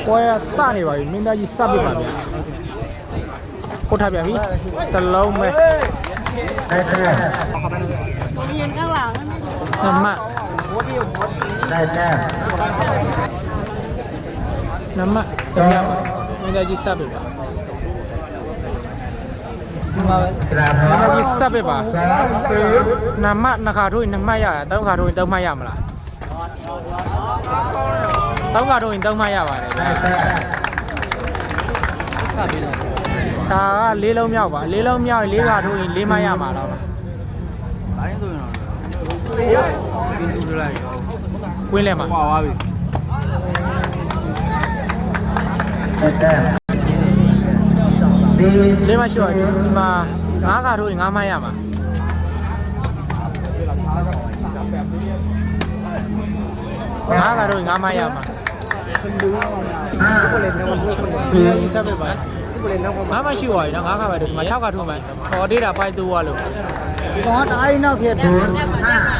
ပွဲစနေပါပြီမင်းသားကြီးစပစ်ပါဗျာပို့ထားပြန်ပြီတလုံးပဲနမနမကြောင်ရပါမင်းသားကြီးစပစ်ပါနမကြီးစပစ်ပါနမနှစ်ခါထိုးရင်2မှတ်ရတာ3ခါထိုးရင်3မှတ်ရမလား3ခါထိုးရင်3မှတ်ရပါတယ်စပစ်တော့ဒါက4လုံးမြောက်ပါ4လုံးမြောက်ရင်4ခါထိုးရင်4မှတ်ရမှာတော့ပါဘာရင်ဆိုရင်တော့ဒီသူလိုက်ကွင်းလဲမှာပါပြီလေးမရှိတော့ဒီမှာ9ခါထိုးရင်9မှတ်ရမှာ9ခါထိုးရင်9မှတ်ရမှာဒီစပစ်ပါငါမရှိပါဘူးနော်9ခါပဲဒီမှာ6ခါထိုးမယ်ခေါ်ဒေးတာပိုက်တူသွားလို့တော့တိုင်းနောက်ဖြစ်တယ်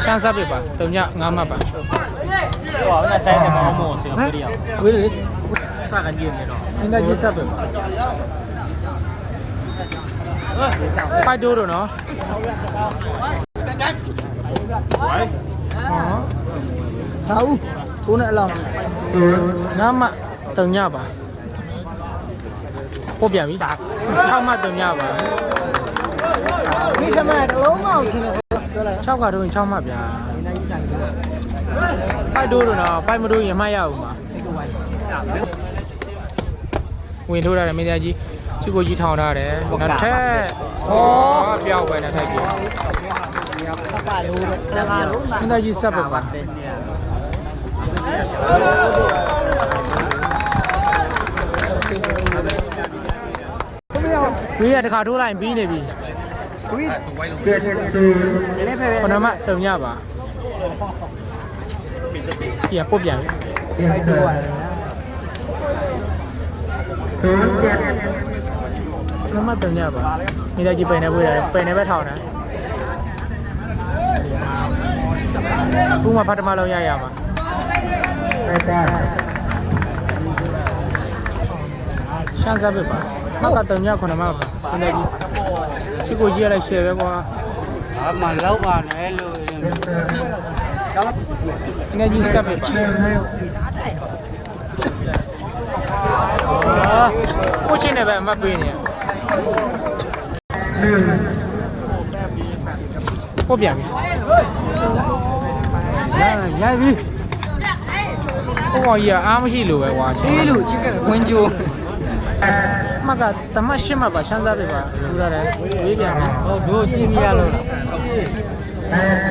ရှမ်းစပစ်ပါတုံည9မှတ်ပါဟိုကဆိုင်တယ်ကောင်းမို့ဆင်ပြေးရအောင်ဝေးလေကကြည့်နေတော့အင်းသားကြီးစပစ်ပါပိုက်တူတော့နော်သာဦးထိုးနေအလောင်း9မှတုံညပါပို့ပြန်ပြီ6မှတုံညပါဒီစမတလုံးမအောင်ချင်းပြောလိုက်6ခါထိုးရင်6မှဗျာပိုက်တူတော့နော်ပိုက်မတူရင်မှတ်ရအောင်ပါဝင်ထိုးရတယ်မင်းသားကြီးချီကိုကြီးထောင်ထားတယ်နောက်ထပ်ဟောပြောက်ပဲနောက်ထပ်ကြီးပတ်ပါလို့တကားလုံးပါမင်းသားကြီးစပ်ပါဝေးရတခါထိုးလိုက်ပြီးနေပြီဝေးလည်းဖဲခဏမှတုံညပါပြန်ပို့ပြန်ပြီမတုံညပါမိသားကြီးပိန်နေပွေးတယ်ပိန်နေပဲထောင်းတယ်ခုမှဖတ်တမလုံးရမှာရှမ်းစပစ်ပါမကတုံည9မှပါမိသားကြီးချစ်ကိုကြီးရလိုက်ရှယ်ပဲကွာအမှလောက်ပါနဲ့လို့မိသားကြီးစပစ်ပါကိုချင်းနဲ့ပဲအမပေးနေပို့ပြန်ပြီရိုက်ပြီဟိုကောင်ကြီးကအားမရှိလို့ပဲကွာအေးလို့ချစ်ကဝင်ကြိုးမကတမရှင်းမှာပါရှမ်းစားပြပါထူရတယ်ဝေးပြန်တယ်ဟုတ်တို့ကြည့်မရလို့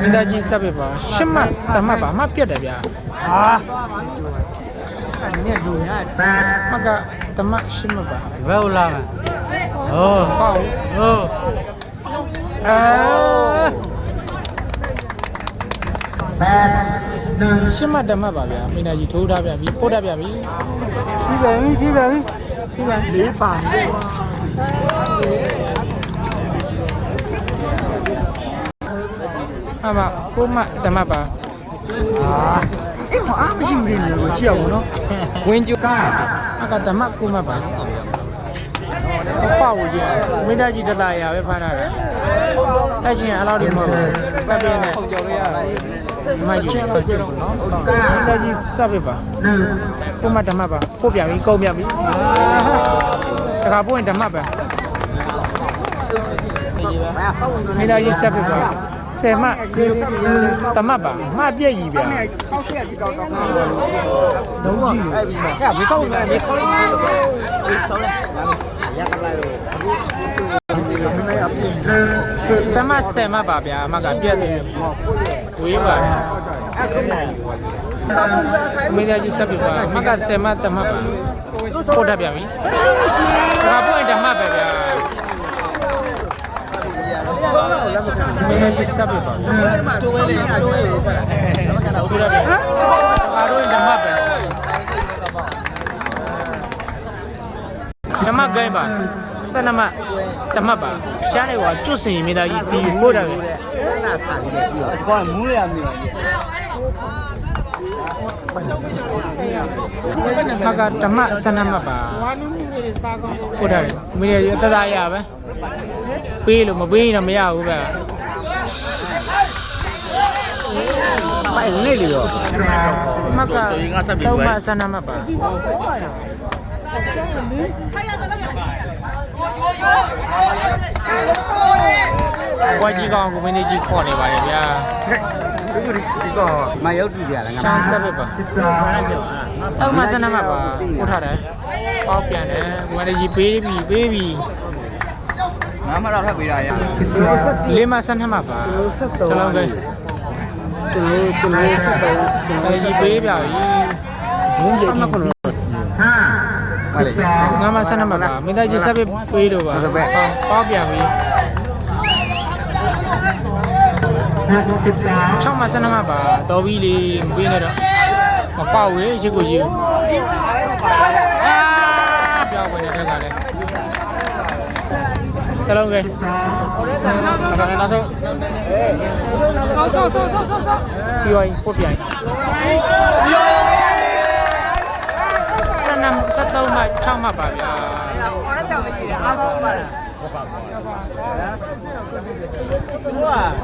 မိသားကြီးဆက်ပြပါရှင်းမတမပါမပြတ်တယ်ဗျာဟာနည်းလူရမကတမရှင်းမပါဘယ်လာမဟုတ်ပေါ့ဟုတ်ရှင်းမတမပါဗျာမိသားကြီးထိုးထားပြန်ပြီပို့ထားပြန်ပြီပြီးပါပြီပြီးပါပြီပြီးပါလေးပါအမကိုမတမပါအေးဟောအားမရှိဘူးလေကိုကြည့်အောင်နော်ဝင်ကြိုးအကတမကိုမပါပေါ့ကိုကြည့်မိသားကြီးတလာရပဲဖမ်းထားတယ်တက်ရှင်အလောက်ဒီမဟုတ်ဘူးစပ်ပြင်းနဲ့ကြော်ရရတယ်မကြီးနော်မိသားကြီးစပ်ပြပါကိုမဓမ္မပါပို့ပြန်ပြီကုန်ပြန်ပြီတခါပို့ရင်ဓမ္မပဲမိသားကြီးစပ်ပြပါ10မှဓမ္မပါမပြည့်ကြီးဗျာကောက်ဆက်ဒီကောက်တော့လုံးဝအဲ့ဒီမှာဟဲ့မကောက်ဘူးလေကောက်လို့ဆောင်းရရကလိုက်လို့ဓမ္မ10မှပါဗျာအမကပြည့်တယ်ဝေးပါမိသားကြီးစပ်ပြပါအမက10မှဓမ္မပါပို့တတ်ပြန်ပြီဒါပို့ရင်ဓမ္မပဲဗျာမင်းကြီးစပ်ပြပါတိုးဝဲလေးတိုးဝဲလေးပို့တတ်ပြန်အားလုံးဓမ္မပဲဓမ္မဂိမ်းပါ12မှဓမ္မပါရှားနေကွာကျွတ်စင်မိသားကြီးပြီးပို့တတ်ပြီနာစားနေတယ်ပြီးတော့ကောမူးရမြေ မကဓမ္မဆန္ဒမှတ်ပါဟုတ်တယ်မင်းရတသားရပဲပေးလို့မပေးရင်တော့မရဘူးပဲ ပိုင်နေလေရော မကတော့မဆန္ဒမှတ်ပါဘွားကြီးကောင်ကိုမင်းကြီးခေါ်နေပါလေဗျာ ဒီကမရောက်တူကြလားငါ ရှမ်းဆက်ပဲပါတော့မဆန္ဒမှတ်ပါပို့ထားတယ်ပေါက်ပြန်တယ်ကိုမင်းကြီးပေးပြီ ငါမတော့ထပ်ပေးတာရ လေးမဆန္ဒမှတ်ပါတလုံးပဲကြီးပေးပြပြီ ဘုံကြီးမှာကတော့ဟာလေ ငါမဆန္ဒမှတ်ပါမင်းသားကြီးဆက်ပဲပေးလို့ပါပေါက်ပြန်ပြီ6မဆန္ဒမှတ်ပါတော်ပြီလေမပေးနဲ့တော့မပေါက်ဝေးရှိကိုကြီးပြောင်းဝင်တဲ့ကလည်းတလုံးပဲနောက်ဆုံးပြောရင်ပို့ပြန်73မှ6မှပါဗျာခေါ်တဲ့တောင်မရှိတယ်အားကောင်းပါလား